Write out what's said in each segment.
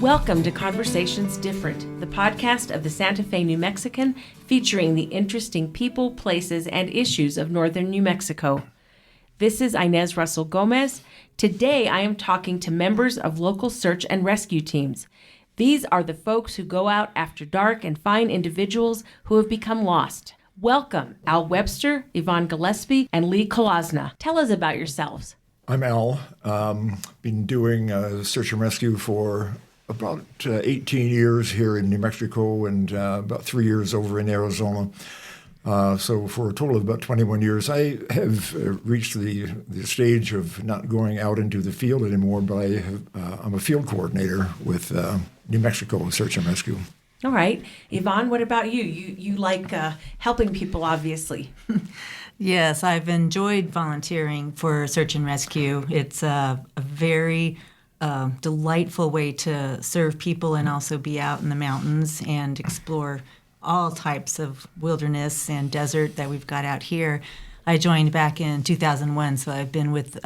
Welcome to Conversations Different, the podcast of the Santa Fe New Mexican, featuring the interesting people, places, and issues of northern New Mexico. This is Inez Russell Gomez. Today I am talking to members of local search and rescue teams. These are the folks who go out after dark and find individuals who have become lost. Welcome, Al Webster, Yvonne Gillespie, and Lee Kolosna. Tell us about yourselves. I'm Al. Been doing search and rescue for about 18 years here in New Mexico and about 3 years over in Arizona. So for a total of about 21 years, I have reached the stage of not going out into the field anymore, but I'm a field coordinator with New Mexico Search and Rescue. All right. Yvonne, what about you? You like helping people, obviously. Yes, I've enjoyed volunteering for search and rescue. It's a very delightful way to serve people and also be out in the mountains and explore all types of wilderness and desert that we've got out here. I joined back in 2001, so I've been with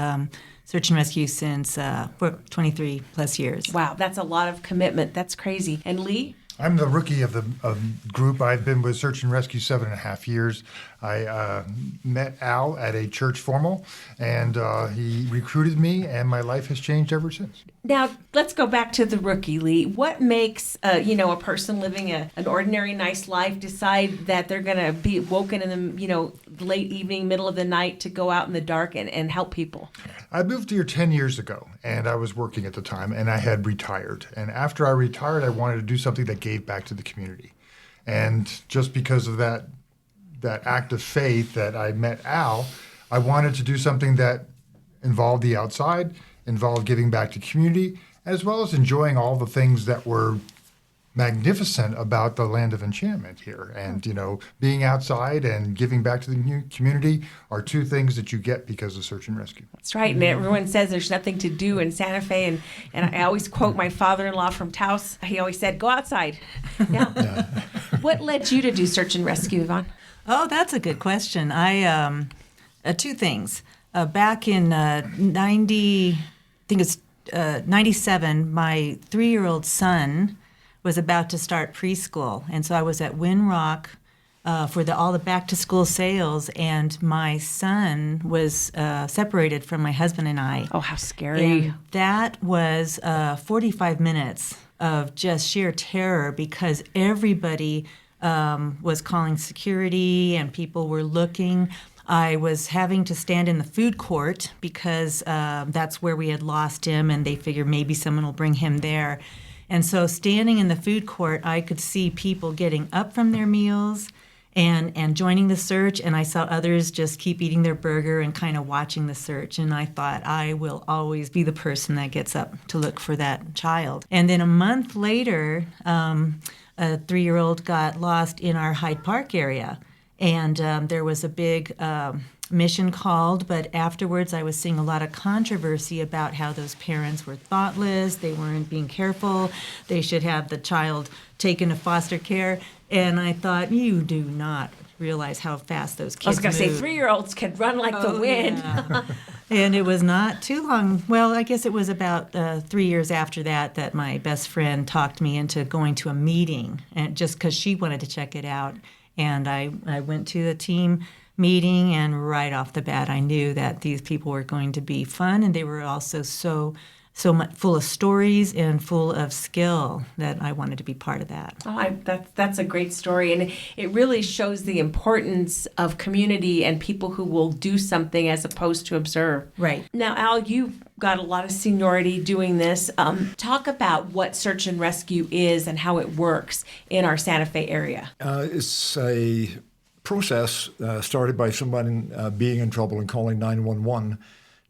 search and rescue since 23 plus years. Wow, that's a lot of commitment. That's crazy. And Lee? I'm the rookie of the group. I've been with Search and Rescue 7.5 years. I met Al at a church formal, and he recruited me, and my life has changed ever since. Now, let's go back to the rookie, Lee. What makes a person living an ordinary, nice life decide that they're going to be woken in the late evening, middle of the night to go out in the dark and help people? I moved here 10 years ago, and I was working at the time, and I had retired. And after I retired, I wanted to do something that gave back to the community. And just because of that act of faith that I met Al, I wanted to do something that involved the outside, involved giving back to community, as well as enjoying all the things that were magnificent about the land of enchantment here. And, being outside and giving back to the community are two things that you get because of search and rescue. That's right. And everyone says there's nothing to do in Santa Fe. And I always quote my father-in-law from Taos. He always said, go outside. Yeah. What led you to do search and rescue, Yvonne? Oh, that's a good question. I two things. Back in 97, my 3-year-old son was about to start preschool. And so I was at Winrock for all the back-to-school sales, and my son was separated from my husband and I. Oh, how scary. And that was 45 minutes of just sheer terror because everybody was calling security and people were looking. I was having to stand in the food court because that's where we had lost him, and they figured maybe someone will bring him there. And so standing in the food court, I could see people getting up from their meals and joining the search, and I saw others just keep eating their burger and kind of watching the search. And I thought, I will always be the person that gets up to look for that child. And then a month later, a 3-year-old got lost in our Hyde Park area. And there was a big mission called, but afterwards I was seeing a lot of controversy about how those parents were thoughtless, they weren't being careful, they should have the child taken to foster care. And I thought, you do not realize how fast those kids move. I was going to say, 3-year-olds can run like the wind. Yeah. And it was not too long. Well, I guess it was about 3 years after that my best friend talked me into going to a meeting, and just because she wanted to check it out. And I went to the team meeting, and right off the bat, I knew that these people were going to be fun, and they were also so much full of stories and full of skill that I wanted to be part of that. Oh, that's a great story, and it really shows the importance of community and people who will do something as opposed to observe. Right. Now, Al, you've got a lot of seniority doing this. Talk about what search and rescue is and how it works in our Santa Fe area. It's a process started by someone being in trouble and calling 911.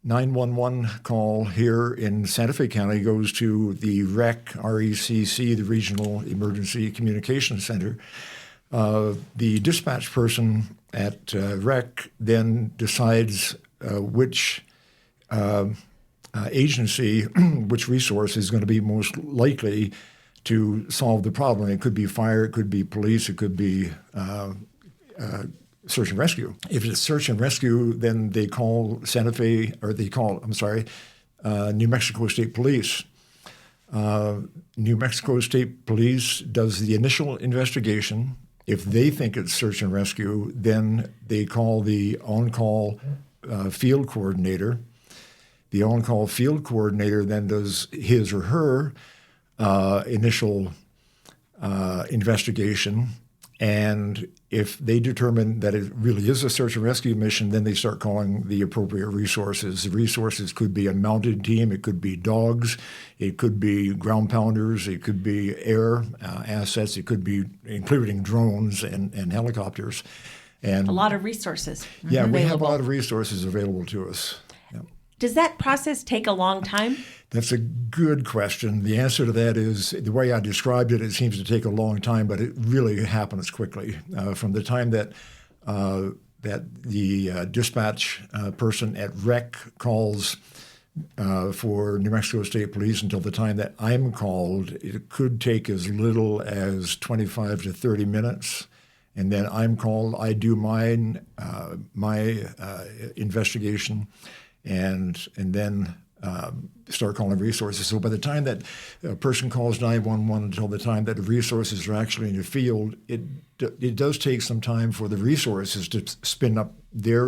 911 call here in Santa Fe County goes to the RECC, the Regional Emergency Communications Center. The dispatch person at REC then decides which agency, which resource is going to be most likely to solve the problem. It could be fire, it could be police, it could be search and rescue. If it's search and rescue, then they call New Mexico State Police. New Mexico State Police does the initial investigation. If they think it's search and rescue, then they call the on-call field coordinator. The on-call field coordinator then does his or her initial investigation. And if they determine that it really is a search and rescue mission, then they start calling the appropriate resources. The resources could be a mounted team, it could be dogs, it could be ground pounders, it could be air assets, it could be including drones and helicopters. And A lot of resources. yeah, we have a available. lot of resources available to us. Yeah. Does that process take a long time? That's a good question. The answer to that is the way I described it, it seems to take a long time, but it really happens quickly. From the time that the dispatch person at REC calls for New Mexico State Police until the time that I'm called, it could take as little as 25 to 30 minutes. And then I'm called, I do my investigation, and then start calling resources. So by the time that a person calls 911 until the time that the resources are actually in the field, it does take some time for the resources to spin up their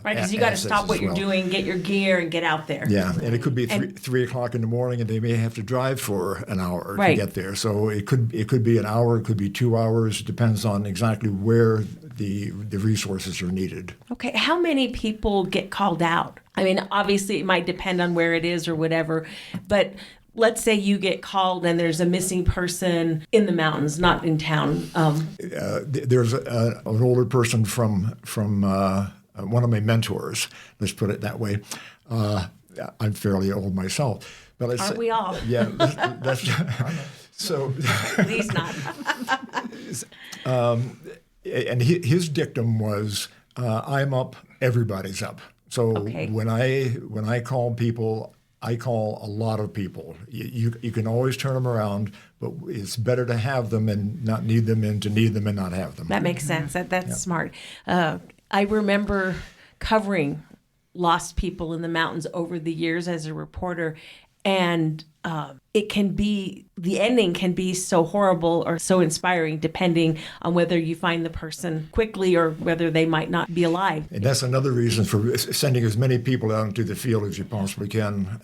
Right, because you got to assets stop as what you're well. doing, get your gear, and get out there. Yeah, and it could be And- 3 o'clock in the morning, and they may have to drive for an hour Right. to get there. So it could be an hour, it could be 2 hours. It depends on exactly where the resources are needed. Okay, how many people get called out? I mean, obviously it might depend on where it is or whatever, but let's say you get called and there's a missing person in the mountains, not in town. There's an older person from one of my mentors. Let's put it that way. I'm fairly old myself, but Aren't we all? Yeah, that's so. Please not. And his dictum was, "I'm up, everybody's up." So Okay. when I call people, I call a lot of people. You can always turn them around, but it's better to have them and not need them, and to need them and not have them. That makes sense. That's smart. I remember covering lost people in the mountains over the years as a reporter, and the ending can be so horrible or so inspiring depending on whether you find the person quickly or whether they might not be alive. And that's another reason for sending as many people out into the field as you possibly can.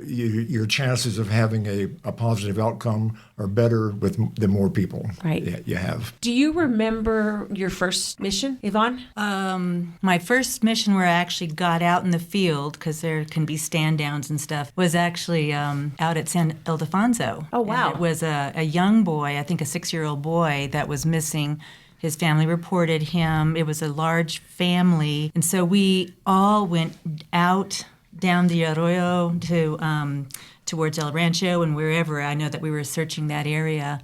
Your chances of having a positive outcome are better with the more people Right. you have. Do you remember your first mission, Yvonne? My first mission where I actually got out in the field, because there can be stand downs and stuff, was actually out at San Ildefonso. Oh, wow. And it was a young boy, I think a 6-year-old boy, that was missing. His family reported him. It was a large family. And so we all went out down the arroyo to towards El Rancho and wherever. I know that we were searching that area.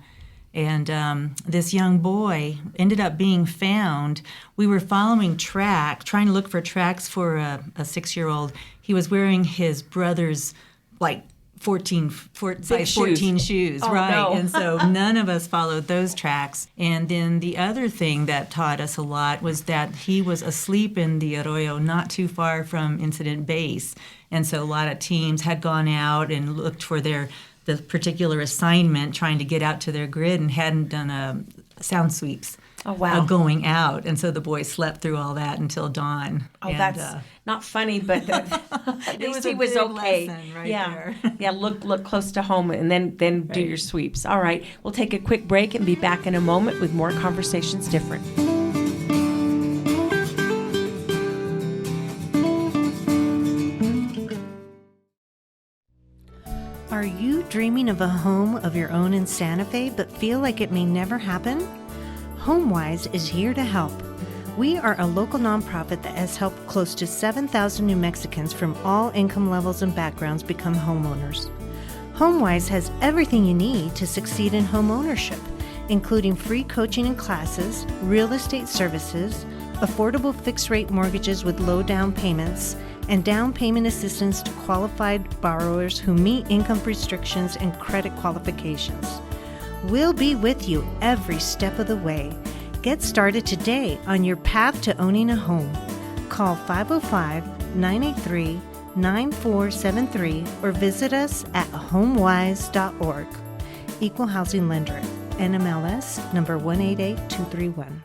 And this young boy ended up being found. We were following tracks, trying to look for tracks for a 6-year-old. He was wearing his brother's, like, 14 shoes, Oh, right? no. And so none of us followed those tracks. And then the other thing that taught us a lot was that he was asleep in the arroyo not too far from incident base. And so a lot of teams had gone out and looked for the particular assignment, trying to get out to their grid, and hadn't done sound sweeps. Oh, wow. Going out. And so the boy slept through all that until dawn. Oh, And, that's not funny, but at least was he a was big okay. lesson right yeah, there. yeah. Look close to home, and then do Right. your sweeps. All right, we'll take a quick break and be back in a moment with more Conversations Different. Are you dreaming of a home of your own in Santa Fe but feel like it may never happen? HomeWise is here to help. We are a local nonprofit that has helped close to 7,000 New Mexicans from all income levels and backgrounds become homeowners. HomeWise has everything you need to succeed in home ownership, including free coaching and classes, real estate services, affordable fixed-rate mortgages with low down payments, and down payment assistance to qualified borrowers who meet income restrictions and credit qualifications. We'll be with you every step of the way. Get started today on your path to owning a home. Call 505-983-9473 or visit us at homewise.org. Equal Housing Lender, NMLS number 188231.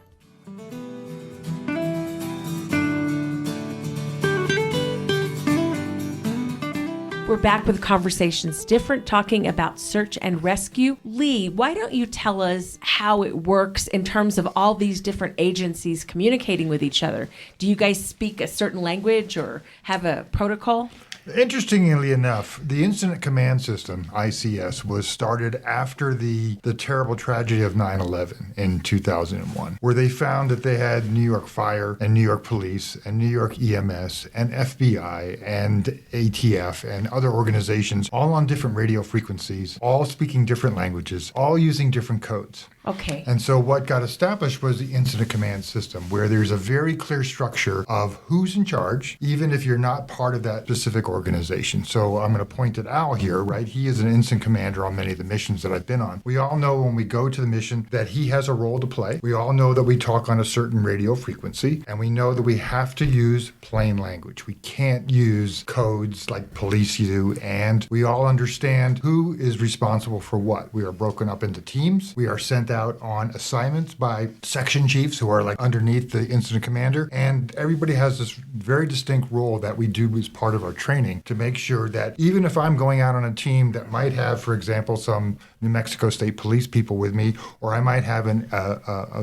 We're back with Conversations Different, talking about search and rescue. Lee, why don't you tell us how it works in terms of all these different agencies communicating with each other? Do you guys speak a certain language or have a protocol? Interestingly enough, the Incident Command System, ICS, was started after the terrible tragedy of 9/11 in 2001, where they found that they had New York Fire and New York Police and New York EMS and FBI and ATF and other organizations all on different radio frequencies, all speaking different languages, all using different codes. Okay. And so what got established was the Incident Command System, where there's a very clear structure of who's in charge, even if you're not part of that specific organization. So I'm going to point at Al here, right? He is an incident commander on many of the missions that I've been on. We all know when we go to the mission that he has a role to play. We all know that we talk on a certain radio frequency, and we know that we have to use plain language. We can't use codes like police do, and we all understand who is responsible for what. We are broken up into teams. We are sent out on assignments by section chiefs who are like underneath the incident commander, and everybody has this very distinct role that we do as part of our training to make sure that even if I'm going out on a team that might have, for example, some New Mexico State Police people with me, or I might have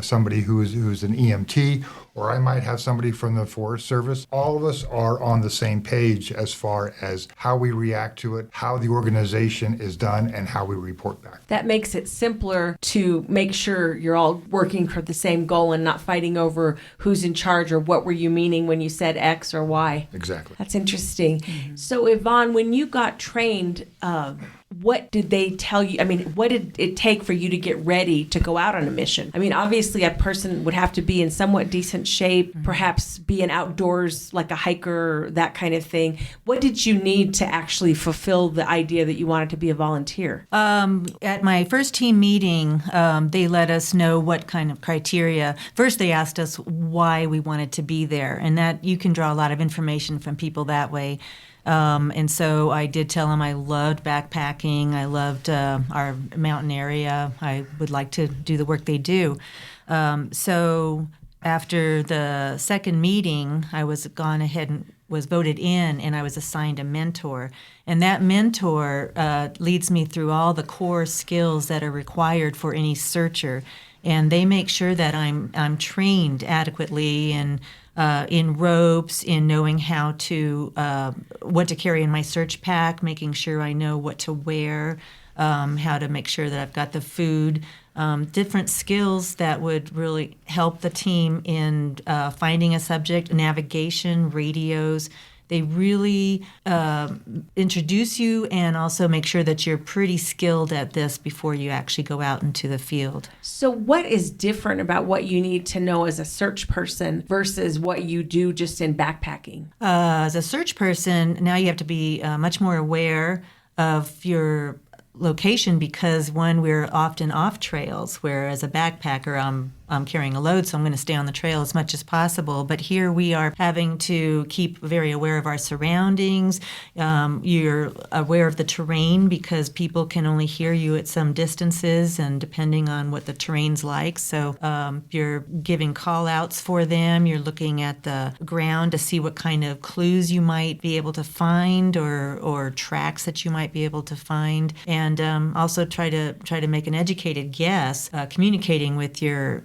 somebody who's an EMT, or I might have somebody from the Forest Service, all of us are on the same page as far as how we react to it, how the organization is done, and how we report back. That makes it simpler to make sure you're all working for the same goal and not fighting over who's in charge or what were you meaning when you said X or Y. Exactly. That's interesting. Mm-hmm. So, Yvonne, when you got trained, what did they tell you? I mean, what did it take for you to get ready to go out on a mission? I mean, obviously, a person would have to be in somewhat decent shape, perhaps be an outdoors, like a hiker, that kind of thing. What did you need to actually fulfill the idea that you wanted to be a volunteer? At my first team meeting, they let us know what kind of criteria. First, they asked us why we wanted to be there, and that you can draw a lot of information from people that way. And so I did tell them I loved backpacking. I loved our mountain area. I would like to do the work they do. So after the second meeting, I was gone ahead and was voted in, and I was assigned a mentor. And that mentor leads me through all the core skills that are required for any searcher. And they make sure that I'm trained adequately in ropes, in knowing how to what to carry in my search pack, making sure I know what to wear, how to make sure that I've got the food, different skills that would really help the team in finding a subject, navigation, radios. They really introduce you and also make sure that you're pretty skilled at this before you actually go out into the field. So what is different about what you need to know as a search person versus what you do just in backpacking? As a search person, now you have to be much more aware of your location because, one, we're often off trails, where as a backpacker, I'm carrying a load, so I'm going to stay on the trail as much as possible. But here we are having to keep very aware of our surroundings. You're aware of the terrain because people can only hear you at some distances, and depending on what the terrain's like. So you're giving call outs for them. You're looking at the ground to see what kind of clues you might be able to find or tracks that you might be able to find. And also try to make an educated guess, communicating with your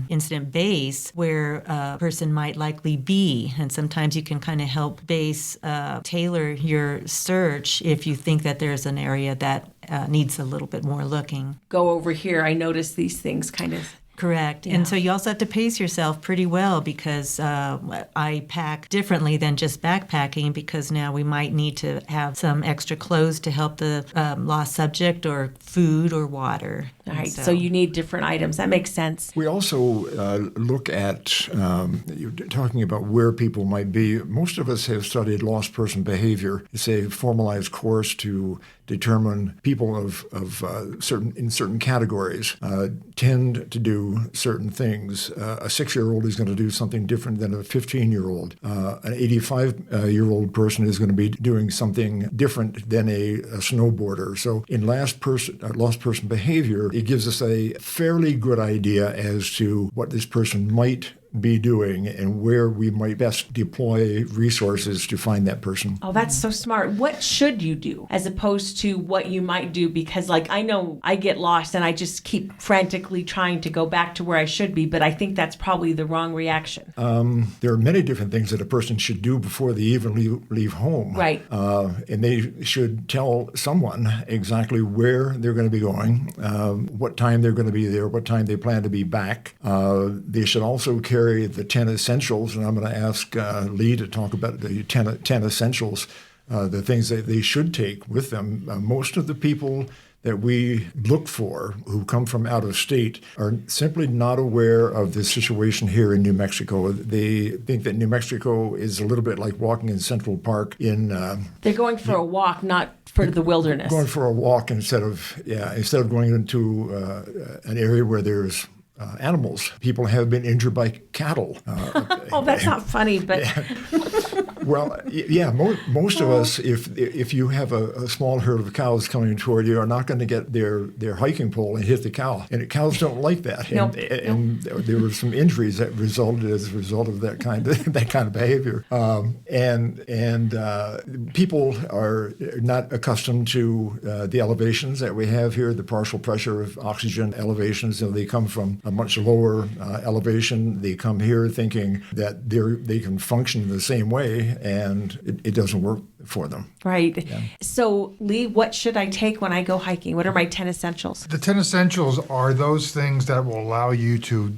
incident base where a person might likely be. And sometimes you can kind of help base tailor your search if you think that there's an area that needs a little bit more looking. Go over here. I notice these things kind of. Correct. Yeah. And so you also have to pace yourself pretty well because I pack differently than just backpacking because now we might need to have some extra clothes to help the lost subject or food or water. All right. So you need different items. That makes sense. We also look at, you're talking about where people might be. Most of us have studied lost person behavior. It's a formalized course to determine people of certain categories tend to do certain things. A 6-year-old is going to do something different than a 15-year-old. An 85-year-old person is going to be doing something different than a snowboarder. So in lost person behavior, it gives us a fairly good idea as to what this person might be doing and where we might best deploy resources to find that person. Oh, that's so smart. What should you do as opposed to what you might do? Because I know I get lost and I just keep frantically trying to go back to where I should be, but I think that's probably the wrong reaction. There are many different things that a person should do before they even leave home. Right. And they should tell someone exactly where they're going to be going, what time they're going to be there, what time they plan to be back. They should also carry the 10 essentials, and I'm going to ask Lee to talk about the 10 essentials, the things that they should take with them. Most of the people that we look for who come from out of state are simply not aware of the situation here in New Mexico. They think that New Mexico is a little bit like walking in Central Park in... They're going for a walk, not for the wilderness. Going for a walk instead of going into an area where there's animals. People have been injured by cattle. Oh, that's not funny, but... Well, yeah, most of us, if you have a small herd of cows coming toward you, are not going to get their hiking pole and hit the cow. And cows don't like that. Nope. And there were some injuries that resulted as a result of that kind of behavior. People are not accustomed to the elevations that we have here, the partial pressure of oxygen elevations. They come from a much lower elevation. They come here thinking that they can function the same way, and it doesn't work for them. Right. Yeah. So, Lee, what should I take when I go hiking? What are my 10 essentials? The 10 essentials are those things that will allow you to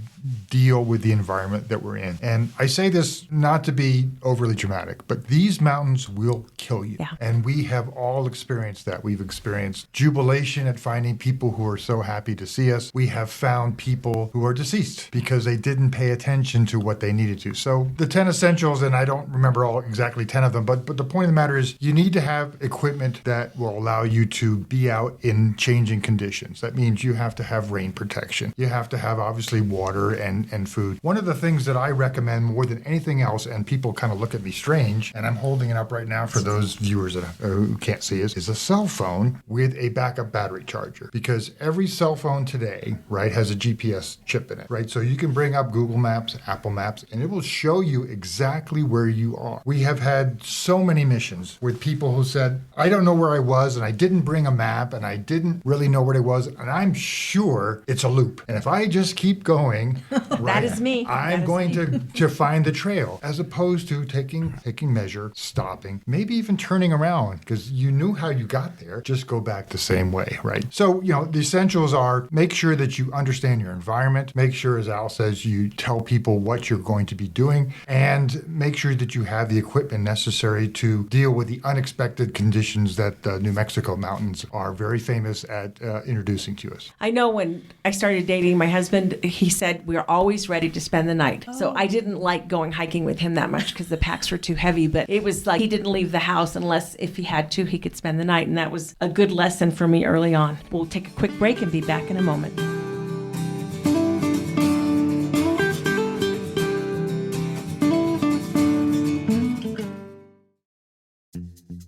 deal with the environment that we're in. And I say this not to be overly dramatic, but these mountains will kill you. Yeah. And we have all experienced that. We've experienced jubilation at finding people who are so happy to see us. We have found people who are deceased because they didn't pay attention to what they needed to. So the 10 essentials, and I don't remember exactly 10 of them, but the point of the matter is you need to have equipment that will allow you to be out in changing conditions. That means you have to have rain protection. You have to have, obviously, water and food. One of the things that I recommend more than anything else, and people kind of look at me strange, and I'm holding it up right now for those viewers who can't see, is a cell phone with a backup battery charger. Because every cell phone today, right, has a GPS chip in it, right? So you can bring up Google Maps, Apple Maps, and it will show you exactly where you are. We have had so many missions with people who said, I don't know where I was, and I didn't bring a map, and I didn't really know where I was, and I'm sure it's a loop. And if I just keep going, that is me. I'm going to find the trail, as opposed to taking measure, stopping, maybe even turning around, because you knew how you got there. Just go back the same way, right? So, the essentials are make sure that you understand your environment, make sure, as Al says, you tell people what you're going to be doing, and make sure that you have the equipment necessary to deal with the unexpected conditions that the New Mexico mountains are very famous at introducing to us. I know when I started dating my husband, he said we're always ready to spend the night. Oh. So I didn't like going hiking with him that much because the packs were too heavy, but it was like he didn't leave the house unless if he had to, he could spend the night. And that was a good lesson for me early on. We'll take a quick break and be back in a moment.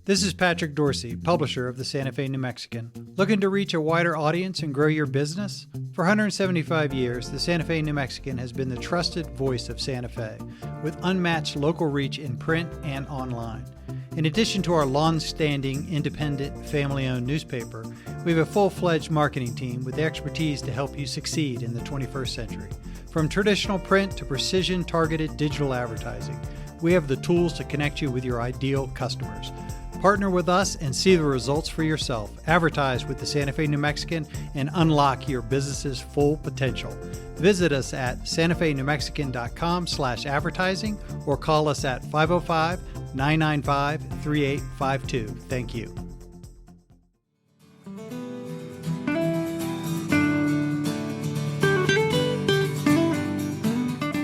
This is Patrick Dorsey, publisher of the Santa Fe New Mexican. Looking to reach a wider audience and grow your business? For 175 years, the Santa Fe New Mexican has been the trusted voice of Santa Fe, with unmatched local reach in print and online. In addition to our long-standing, independent, family-owned newspaper, we have a full-fledged marketing team with the expertise to help you succeed in the 21st century. From traditional print to precision-targeted digital advertising, we have the tools to connect you with your ideal customers. Partner with us and see the results for yourself. Advertise with the Santa Fe New Mexican and unlock your business's full potential. Visit us at santaFeNewMexican.com/advertising or call us at 505-995-3852. Thank you.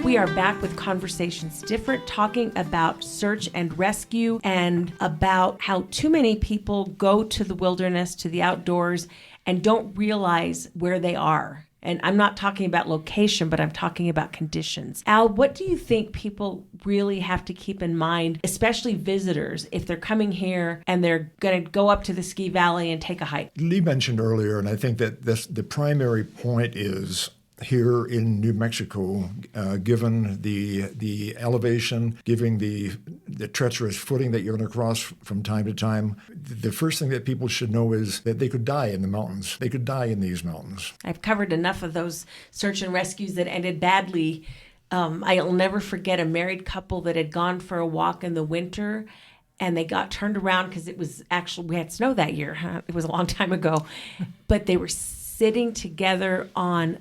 We are back with Conversations Different, talking about search and rescue and about how too many people go to the wilderness, to the outdoors, and don't realize where they are. And I'm not talking about location, but I'm talking about conditions. Al, what do you think people really have to keep in mind, especially visitors, if they're coming here and they're going to go up to the ski valley and take a hike? Lee mentioned earlier, and I think that the primary point is here in New Mexico, given the elevation, given the treacherous footing that you're going to cross from time to time, the first thing that people should know is that they could die in the mountains. They could die in these mountains. I've covered enough of those search and rescues that ended badly. I'll never forget a married couple that had gone for a walk in the winter, and they got turned around because it was actually, we had snow that year. Huh? It was a long time ago. But they were sitting together on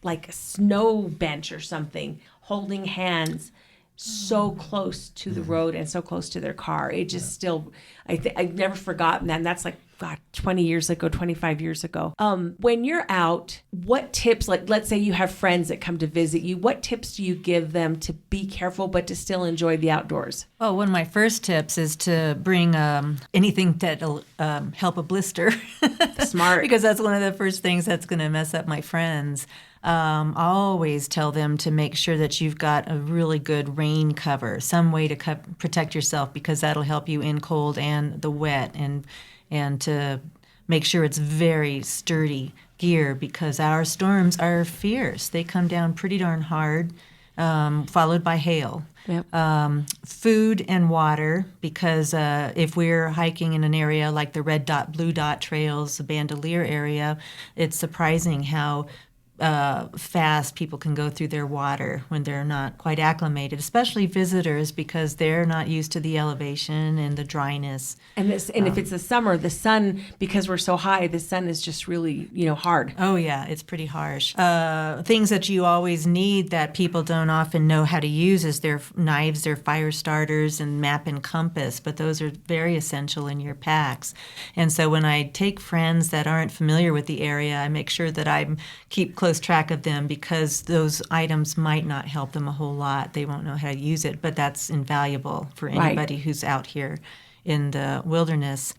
like a snow bench or something, holding hands, so close to the road and so close to their car. It just still, I've never forgotten that. And that's like, God, 20 years ago, 25 years ago. When you're out, what tips, like let's say you have friends that come to visit you, what tips do you give them to be careful but to still enjoy the outdoors? Well, one of my first tips is to bring anything that'll help a blister. Smart. Because that's one of the first things that's going to mess up my friends. I always tell them to make sure that you've got a really good rain cover, some way to protect yourself, because that'll help you in cold and the wet, and to make sure it's very sturdy gear, because our storms are fierce. They come down pretty darn hard, followed by hail. Yep. Food and water, because if we're hiking in an area like the Red Dot, Blue Dot trails, the Bandelier area, it's surprising how fast people can go through their water when they're not quite acclimated, especially visitors, because they're not used to the elevation and the dryness. And if it's the summer, the sun, because we're so high, the sun is just really, hard. Oh yeah, it's pretty harsh. Things that you always need that people don't often know how to use is their knives, their fire starters, and map and compass, but those are very essential in your packs. And so when I take friends that aren't familiar with the area, I make sure that I keep close track of them, because those items might not help them a whole lot. They won't know how to use it, but that's invaluable for anybody who's out here in the wilderness.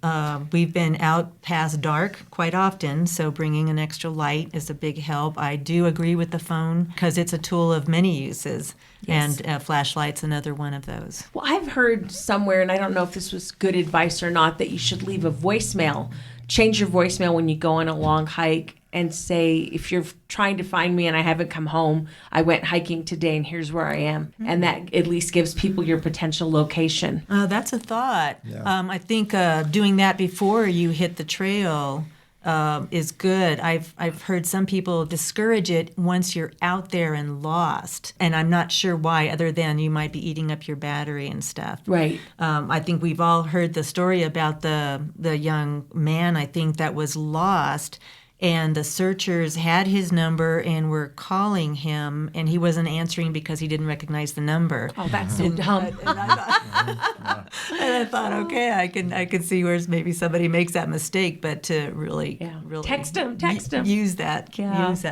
We've been out past dark quite often, so bringing an extra light is a big help. I do agree with the phone, because it's a tool of many uses. Yes. And flashlight's another one of those. Well, I've heard somewhere, and I don't know if this was good advice or not, that you should leave a voicemail. Change your voicemail when you go on a long hike and say, if you're trying to find me and I haven't come home, I went hiking today and here's where I am. Mm-hmm. And that at least gives people your potential location. That's a thought. Yeah. I think doing that before you hit the trail is good. I've heard some people discourage it once you're out there and lost. And I'm not sure why, other than you might be eating up your battery and stuff. Right. I think we've all heard the story about the young man, I think, that was lost. And the searchers had his number and were calling him, and he wasn't answering because he didn't recognize the number. Oh, that's so dumb. And I thought, okay, I can see where maybe somebody makes that mistake, but to really text him, use that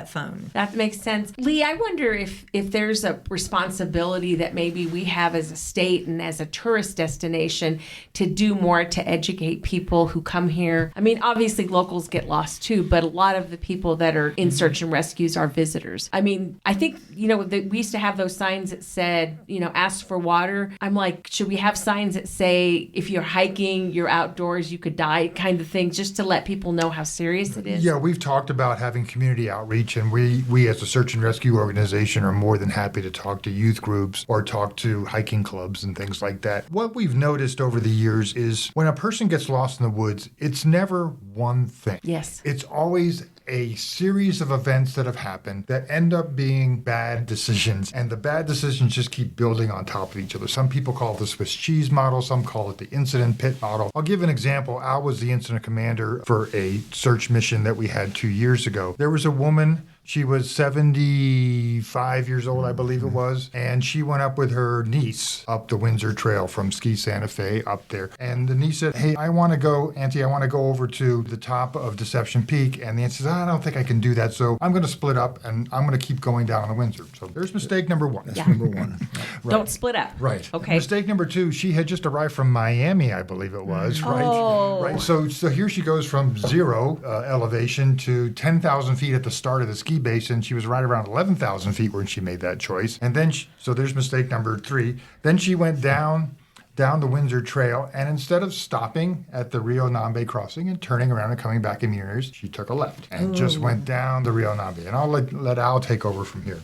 phone. That makes sense. Lee, I wonder if there's a responsibility that maybe we have as a state and as a tourist destination to do more to educate people who come here. I mean, obviously locals get lost too, but a lot of the people that are in search and rescues are visitors. I mean, I think, we used to have those signs that said, ask for water. I'm like, should we have signs that say, if you're hiking, you're outdoors, you could die, kind of thing, just to let people know how serious it is? Yeah, we've talked about having community outreach, and we as a search and rescue organization are more than happy to talk to youth groups or talk to hiking clubs and things like that. What we've noticed over the years is when a person gets lost in the woods, it's never one thing. Yes. It's always a series of events that have happened that end up being bad decisions, and the bad decisions just keep building on top of each other. Some people call it the Swiss cheese model, some call it the incident pit model. I'll give an example. Al was the incident commander for a search mission that we had 2 years ago. There was a woman. She was 75 years old, I believe it was, and she went up with her niece up the Windsor Trail from Ski Santa Fe up there. And the niece said, hey, Auntie, I want to go over to the top of Deception Peak. And the aunt says, I don't think I can do that, so I'm going to split up and I'm going to keep going down on the Windsor. So there's mistake number one. That's number one. Right. Don't split up. Right. Okay. Mistake number two, she had just arrived from Miami, I believe it was, right? Oh. Right. So here she goes from zero elevation to 10,000 feet at the start of the ski basin. She was right around 11,000 feet when she made that choice. And then, so there's mistake number three. Then she went down the Windsor Trail, and instead of stopping at the Rio Nambe crossing and turning around and coming back in Muir's, she took a left and just went down the Rio Nambe. And I'll let Al take over from here.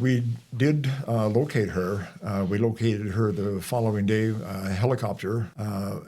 We did locate her. We located her the following day, a helicopter,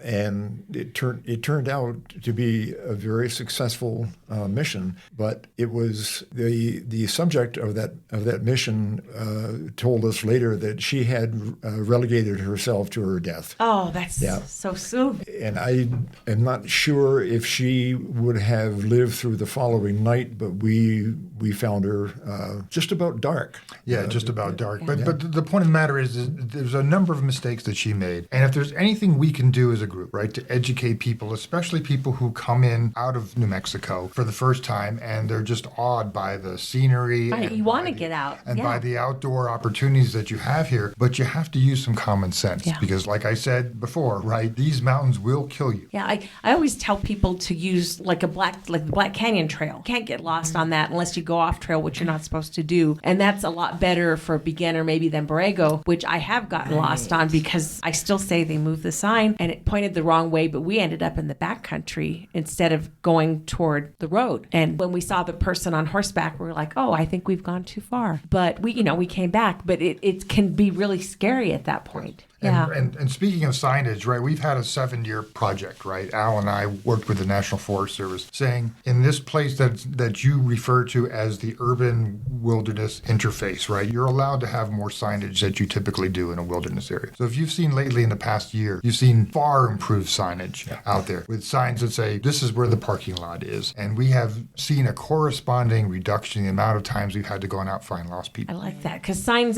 and it turned out to be a very successful mission. But it was the subject of that mission told us later that she had relegated herself to her death. Oh, that's so soon. And I am not sure if she would have lived through the following night, but we found her just about dark. Yeah, just about dark. But the point of the matter is there's a number of mistakes that she made. And if there's anything we can do as a group, right, to educate people, especially people who come in out of New Mexico for the first time and they're just awed by the scenery. Right, you want to get out. And by the outdoor opportunities that you have here, but you have to use some common sense because like I said before, right, these mountains will kill you. Yeah, I always tell people to use like the Black Canyon Trail. You can't get lost on that unless you go off trail, which you're not supposed to do. And that's a lot better for a beginner maybe than Borrego, which I have gotten lost on because I still say they moved the sign and it pointed the wrong way, but we ended up in the backcountry instead of going toward the road. And when we saw the person on horseback, we were like, oh, I think we've gone too far. But we came back, but it can be really scary at that point. Yeah. And speaking of signage, right, we've had a 7-year project, right? Al and I worked with the National Forest Service saying in this place that you refer to as the urban wilderness interface, right, you're allowed to have more signage that you typically do in a wilderness area. So if you've seen lately in the past year, you've seen far improved signage out there with signs that say this is where the parking lot is. And we have seen a corresponding reduction in the amount of times we've had to go out and find lost people. I like that because signs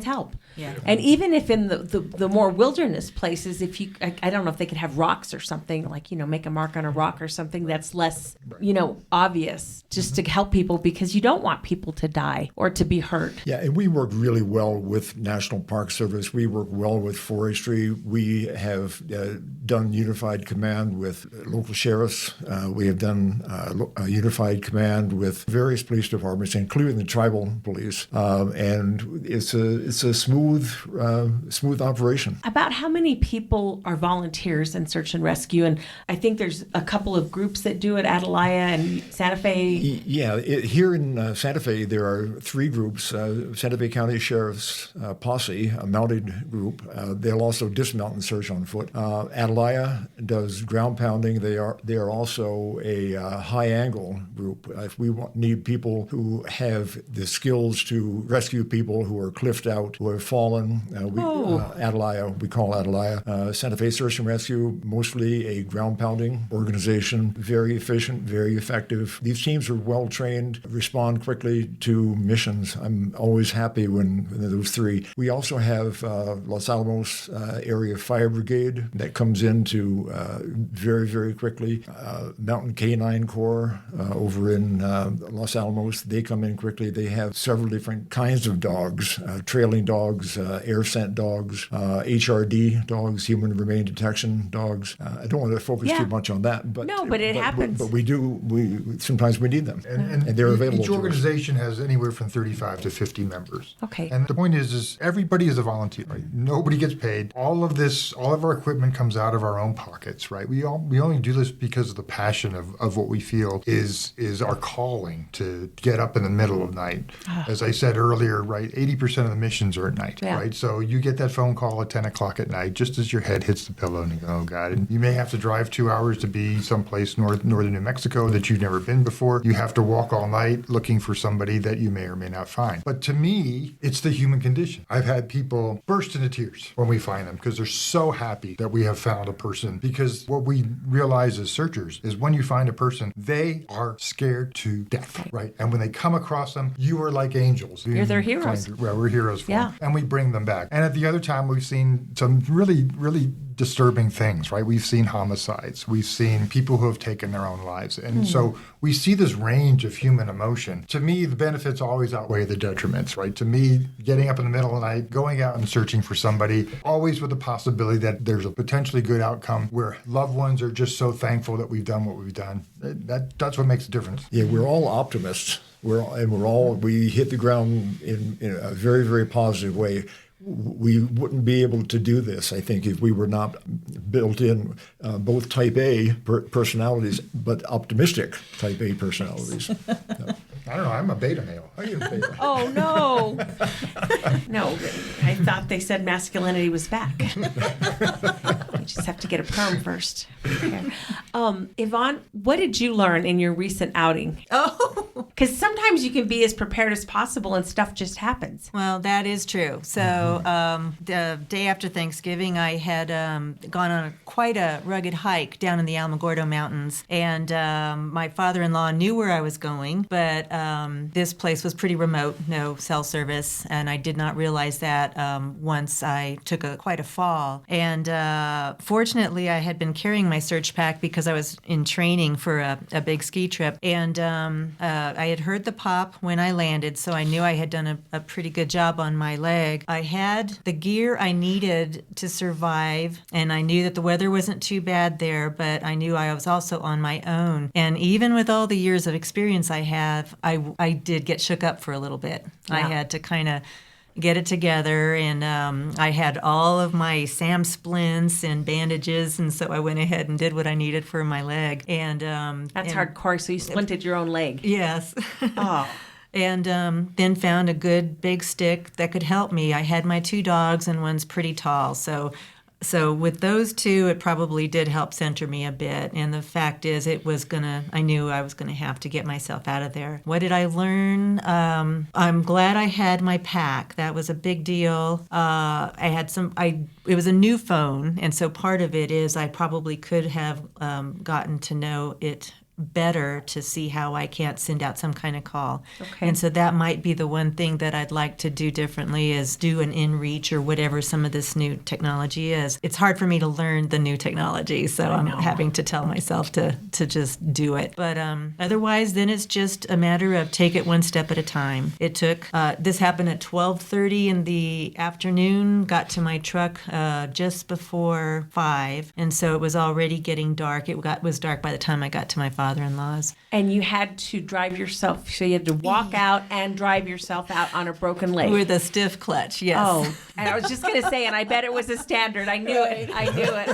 help. Yeah. And even if in the more wilderness places, if you, I don't know if they could have rocks or something like, make a mark on a rock or something that's less, obvious just to help people because you don't want people to die or to be hurt. Yeah, and we work really well with National Park Service. We work well with forestry. We have done unified command with local sheriffs. We have done a unified command with various police departments, including the tribal police. And it's a smooth operation. About how many people are volunteers in search and rescue? And I think there's a couple of groups that do it, Atalaya and Santa Fe. Yeah, here in Santa Fe, there are 3 groups. Santa Fe County Sheriff's Posse, a mounted group. They'll also dismount and search on foot. Atalaya does ground pounding. They are also a high-angle group. If we need people who have the skills to rescue people who are cliffed out, who have fallen, Atalaya, we call Atalaya. Santa Fe Search and Rescue, mostly a ground pounding organization, very efficient, very effective. These teams are well trained, respond quickly to missions. I'm always happy when those 3. We also have Los Alamos Area Fire Brigade that comes into very, very quickly. Mountain Canine Corps over in Los Alamos, they come in quickly. They have several different kinds of dogs, trailing dogs, air scent dogs, HRD dogs, human remain detection dogs. I don't want to focus too much on that, but it happens. But we sometimes we need them, and they're available. Each organization has anywhere from 35 to 50 members. Okay. And the point is everybody is a volunteer. Right? Nobody gets paid. All of our equipment comes out of our own pockets. Right? We only do this because of the passion of what we feel is our calling to get up in the middle of night. As I said earlier, right? 80% of the missions are at night. night, Yeah. right? So you get that phone call at 10 o'clock at night, just as your head hits the pillow, and you go, oh, God. And you may have to drive 2 hours to be someplace northern New Mexico that you've never been before. You have to walk all night looking for somebody that you may or may not find. But to me, it's the human condition. I've had people burst into tears when we find them because they're so happy that we have found a person. Because what we realize as searchers is when you find a person, they are scared to death, right? And when they come across them, you are like angels. You're their heroes. Well, we're heroes for Yeah. them. And we bring them back. And at the other time, we've seen some really, really disturbing things, right? We've seen homicides. We've seen people who have taken their own lives. And so we see this range of human emotion. To me, the benefits always outweigh the detriments, right? To me, getting up in the middle of the night, going out and searching for somebody, always with the possibility that there's a potentially good outcome where loved ones are just so thankful that we've done what we've done. That's what makes a difference. Yeah, we're all optimists. We hit the ground in a very, very positive way. We wouldn't be able to do this, I think, if we were not built in both type A personalities, but optimistic type A personalities. I don't know. I'm a beta male. Are you a beta? Oh, no. No, I thought they said masculinity was back. You just have to get a perm first. Okay. Yvonne, what did you learn in your recent outing? Oh, Because sometimes you can be as prepared as possible and stuff just happens. well, that is true. So the day after Thanksgiving, I had gone on quite a rugged hike down in the Alamogordo Mountains. And my father-in-law knew where I was going, but this place was pretty remote, no cell service. And I did not realize that once I took quite a fall. And fortunately, I had been carrying my search pack because I was in training for a big ski trip. And I had heard the pop when I landed, so I knew I had done a pretty good job on my leg. I had the gear I needed to survive, and I knew that the weather wasn't too bad there, but I knew I was also on my own. And even with all the years of experience I have, I did get shook up for a little bit. I Yeah. had to kind of get it together, and I had all of my SAM splints and bandages, and so I went ahead and did what I needed for my leg. And That's and- hardcore. So you splinted your own leg. Yes. Oh, And then found a good big stick that could help me. I had my 2 dogs, and one's pretty tall. So with those 2, it probably did help center me a bit. And the fact is, I knew I was going to have to get myself out of there. What did I learn? I'm glad I had my pack. That was a big deal. It was a new phone. And so part of it is I probably could have gotten to know it better to see how I can't send out some kind of call. Okay. And so that might be the one thing that I'd like to do differently is do an in-reach or whatever some of this new technology is. It's hard for me to learn the new technology, so I'm having to tell myself to just do it. But otherwise, then it's just a matter of take it one step at a time. It took, this happened at 12:30 in the afternoon, got to my truck just before 5, and so it was already getting dark. It was dark by the time I got to my father-in-law's. and you had to drive yourself. So you had to walk out and drive yourself out on a broken leg. With a stiff clutch, yes. Oh, and I was just going to say, and I bet it was a standard. I knew it.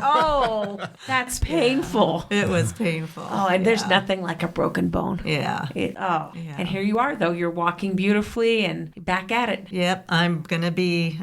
Oh, that's painful. It was painful. Oh, and there's nothing like a broken bone. Yeah. Yeah. And here you are, though. You're walking beautifully and back at it. Yep, I'm gonna be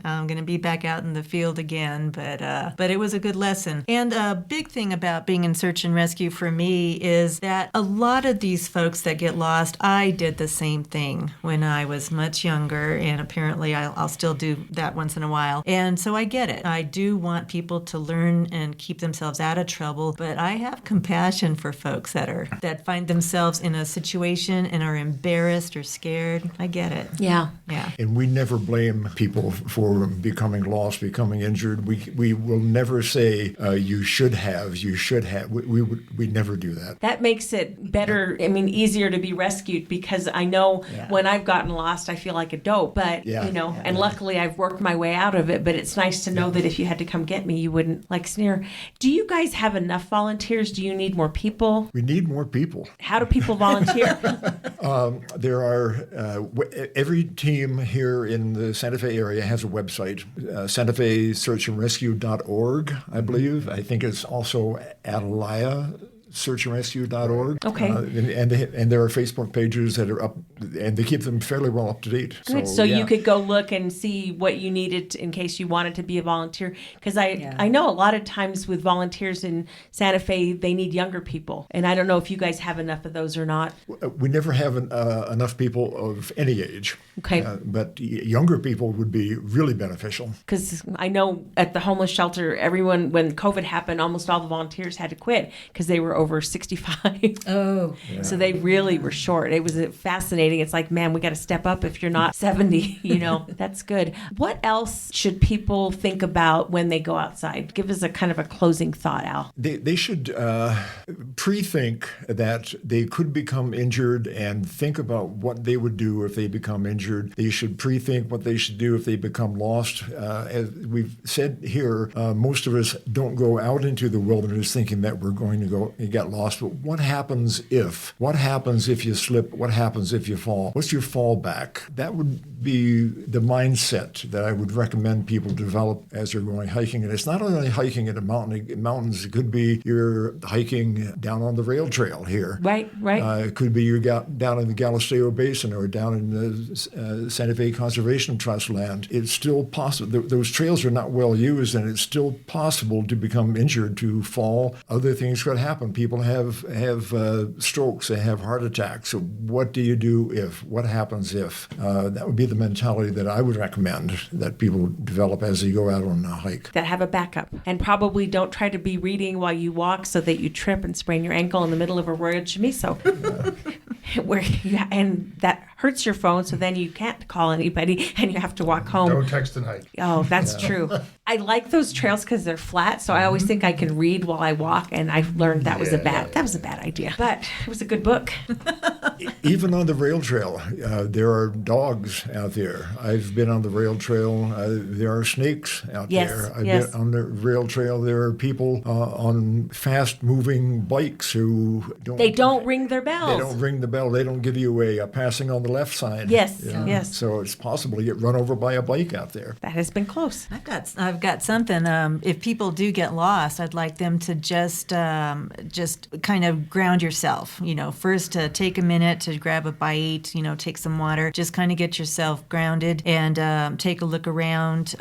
back out in the field again, but it was a good lesson. And a big thing about being in search and rescue for me is that a lot of these folks that get lost, I did the same thing when I was much younger, and apparently I'll still do that once in a while. And so I get it. I do want people to learn and keep themselves out of trouble, but I have compassion for folks that find themselves in a situation and are embarrassed or scared. I get it. Yeah. Yeah. And we never blame people for becoming lost, becoming injured. We will never say, you should have. We never do that. That makes it better, easier to be rescued, because I know when I've gotten lost, I feel like a dope. But, and luckily I've worked my way out of it. But it's nice to know that if you had to come get me, you wouldn't sneer. Do you guys have enough volunteers? Do you need more people? We need more people. How do people volunteer? There are, every team here in the Santa Fe area has a website, Santa Fe searchandrescue.org, I believe. I think it's also Atalaya searchandrescue.org. Okay. And there are Facebook pages that are up, and they keep them fairly well up to date. Good. So you could go look and see what you needed in case you wanted to be a volunteer. Because I know a lot of times with volunteers in Santa Fe, they need younger people. And I don't know if you guys have enough of those or not. We never have enough people of any age. Okay. But younger people would be really beneficial. Because I know at the homeless shelter, everyone, when COVID happened, almost all the volunteers had to quit because they were over 65. Oh. Yeah. So they really were short. It was fascinating. It's like, man, we got to step up if you're not 70, That's good. What else should people think about when they go outside? Give us a kind of a closing thought, Al. They should pre-think that they could become injured and think about what they would do if they become injured. They should pre-think what they should do if they become lost. As we've said here, most of us don't go out into the wilderness thinking that we're going to go and get lost. But what happens if? What happens if you slip? What happens if you fall? What's your fallback? That would be the mindset that I would recommend people develop as they're going hiking. And it's not only hiking in mountains. It could be you're hiking down on the rail trail here. Right. It could be you're down in the Galisteo Basin or down in the Santa Fe Conservation Trust land. It's still possible. Those trails are not well used, and it's still possible to become injured, to fall. Other things could happen. People have strokes. They have heart attacks. So what do you do if? What happens if? That would be the mentality that I would recommend that people develop as they go out on a hike. That have a backup. And probably don't try to be reading while you walk so that you trip and sprain your ankle in the middle of a royal chamiso. And that hurts your phone, so then you can't call anybody and you have to walk home. Don't text and hike. Oh, that's true. I like those trails because they're flat, so I always think I can read while I walk, and I've learned that was a bad idea. But it was a good book. Even on the rail trail, there are dogs out there. I've been on the rail trail. There are snakes out there. I've been on the rail trail. There are people on fast-moving bikes who don't ring their bells. They don't ring the bell. They don't give you a passing on the left side. Yes, you know? yes. So it's possible to get run over by a bike out there. That has been close. I've got something. If people do get lost, I'd like them to just kind of ground yourself. First take a minute to grab a bite. Take some water. Just kind of get yourself grounded and take a look around.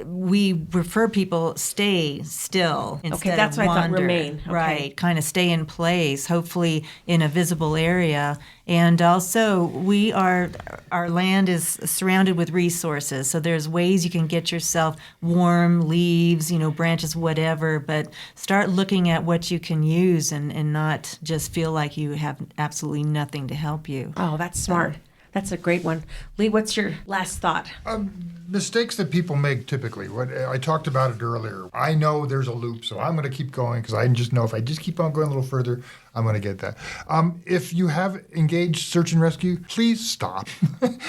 We refer people stay still instead that's of what I wander. thought, remain. Okay. Right, kind of stay in place. Hopefully in a visible area. And also, our land is surrounded with resources. So there's ways you can get yourself warm, leaves, branches, whatever. But start looking at what you can use and not just feel like you have absolutely nothing to help you. Oh, that's smart. That's a great one. Lee, what's your last thought? Mistakes that people make typically. What I talked about it earlier. I know there's a loop, so I'm going to keep going because I just know if I just keep on going a little further, I'm going to get that. If you have engaged search and rescue, please stop.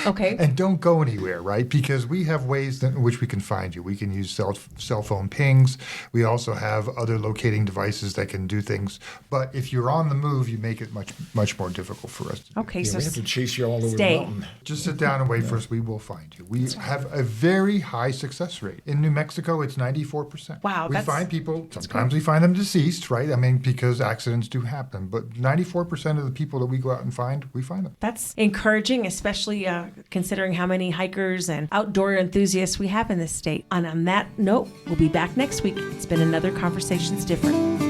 Okay. And don't go anywhere, right? Because we have ways in which we can find you. We can use cell phone pings. We also have other locating devices that can do things. But if you're on the move, you make it much more difficult for us to do. Okay, Yeah, so we have to chase you all over stay. the mountain. Just sit down and wait for us. We will find you. We have a very high success rate. In New Mexico, it's 94%. Wow, We that's- find people, sometimes we find them deceased, right? I mean, because accidents do happen. But 94% of the people that we go out and find, we find them. That's encouraging, especially considering how many hikers and outdoor enthusiasts we have in this state. And on that note, we'll be back next week. It's been another Conversations Different.